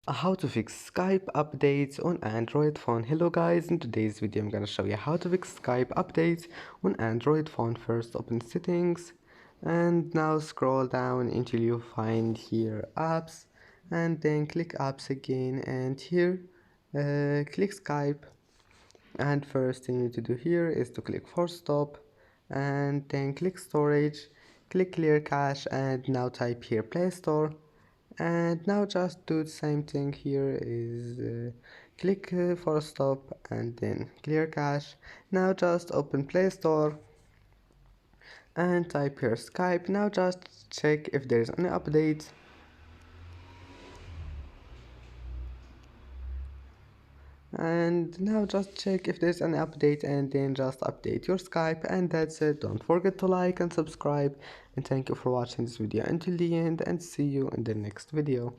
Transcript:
How to fix Skype updates on Android phone. Hello guys, in today's video I'm gonna show you how to fix Skype updates on Android phone. First open settings and now scroll down until you find here apps, and then click apps again, and here click Skype. And first thing you need to do here is to click force stop, and then click storage, click clear cache, and now type here Play Store. And now just do the same thing here is click for stop and then clear cache. Now just open Play Store and type here Skype. Now just check if there is any update, and now just check if there's an update and then just update your Skype, and that's it. Don't forget to like and subscribe, and thank you for watching this video until the end, and see you in the next video.